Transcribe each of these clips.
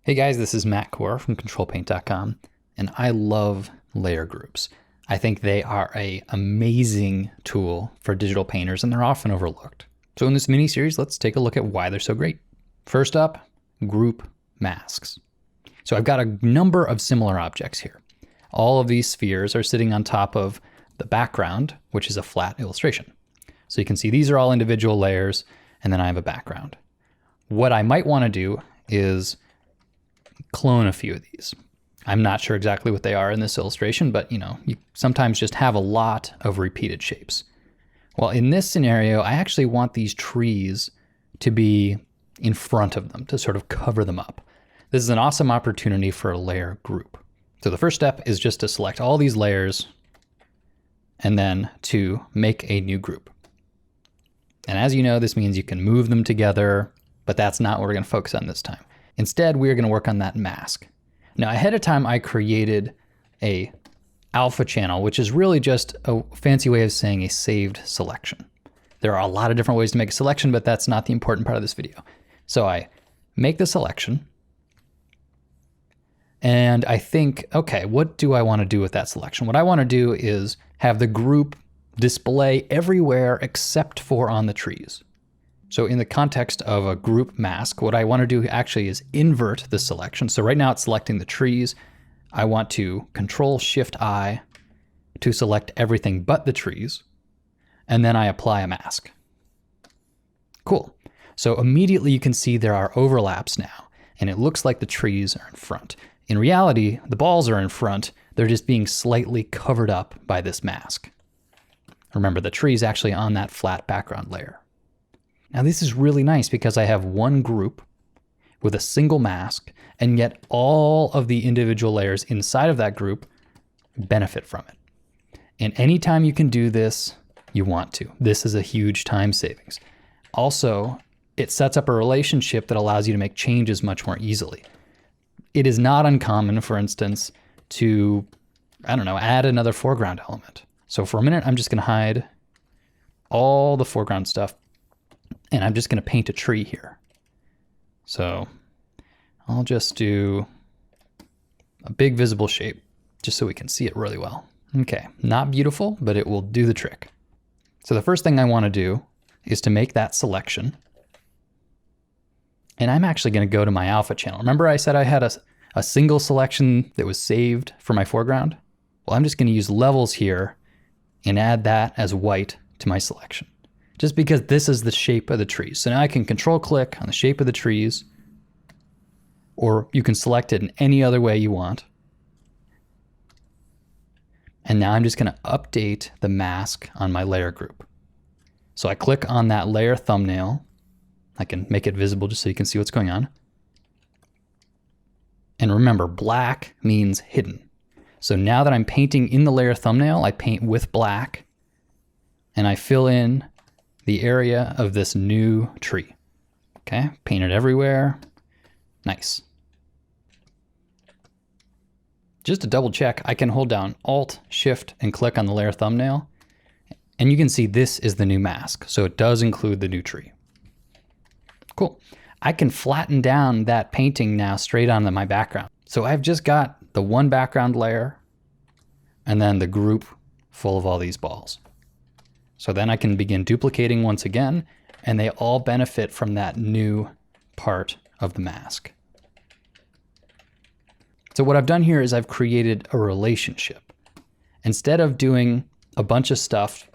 Hey guys, this is Matt Core from ctrl+paint.com, and I love layer groups. I think they are an amazing tool for digital painters, and they're often overlooked. So in this mini series, let's take a look at why they're so great. First up, group masks. So I've got a number of similar objects here. All of these spheres are sitting on top of the background, which is a flat illustration. So you can see these are all individual layers, and then I have a background. What I might want to do is clone a few of these. I'm not sure exactly what they are in this illustration, but you sometimes just have a lot of repeated shapes. Well, in this scenario, I actually want these trees to be in front of them, to sort of cover them up. This is an awesome opportunity for a layer group. So the first step is just to select all these layers and then to make a new group. And as you know, this means you can move them together, but that's not what we're going to focus on this time. Instead, we're going to work on that mask. Now, ahead of time, I created a alpha channel, which is really just a fancy way of saying a saved selection. There are a lot of different ways to make a selection, but that's not the important part of this video. So I make the selection, and I think, okay, what do I want to do with that selection? What I want to do is have the group display everywhere except for on the trees. So in the context of a group mask, what I want to do actually is invert the selection. So right now it's selecting the trees. I want to Ctrl+Shift+I to select everything but the trees. And then I apply a mask. Cool. So immediately you can see there are overlaps now, and it looks like the trees are in front. In reality, the balls are in front. They're just being slightly covered up by this mask. Remember, the tree is actually on that flat background layer. Now this is really nice because I have one group with a single mask, and yet all of the individual layers inside of that group benefit from it. And anytime you can do this, you want to. This is a huge time savings. Also, it sets up a relationship that allows you to make changes much more easily. It is not uncommon, for instance, to, add another foreground element. So for a minute, I'm just going to hide all the foreground stuff, and I'm just going to paint a tree here. So I'll just do a big visible shape just so we can see it really well. Okay, not beautiful, but it will do the trick. So the first thing I want to do is to make that selection. And I'm actually going to go to my alpha channel. Remember I said I had a single selection that was saved for my foreground? Well, I'm just going to use levels here and add that as white to my selection, just because this is the shape of the trees. So now I can Control-click on the shape of the trees, or you can select it in any other way you want. And now I'm just going to update the mask on my layer group. So I click on that layer thumbnail. I can make it visible just so you can see what's going on. And remember, black means hidden. So now that I'm painting in the layer thumbnail, I paint with black, and I fill in the area of this new tree. Okay, paint it everywhere. Nice. Just to double check, I can hold down Alt, Shift, and click on the layer thumbnail, and you can see this is the new mask. So it does include the new tree. Cool. I can flatten down that painting now straight onto my background. So I've just got the one background layer and then the group full of all these balls. So then I can begin duplicating once again, and they all benefit from that new part of the mask. So what I've done here is I've created a relationship. Instead of doing a bunch of stuff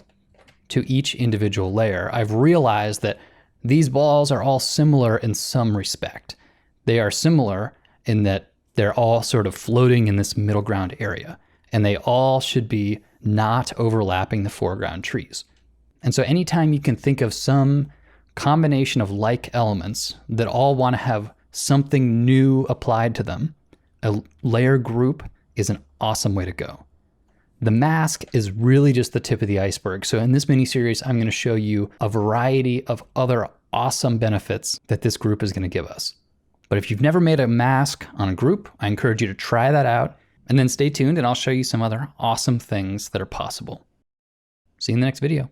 to each individual layer, I've realized that these balls are all similar in some respect. They are similar in that they're all sort of floating in this middle ground area, and they all should be not overlapping the foreground trees. And so anytime you can think of some combination of like elements that all want to have something new applied to them, a layer group is an awesome way to go. The mask is really just the tip of the iceberg. So in this mini series, I'm going to show you a variety of other awesome benefits that this group is going to give us. But if you've never made a mask on a group, I encourage you to try that out, and then stay tuned and I'll show you some other awesome things that are possible. See you in the next video.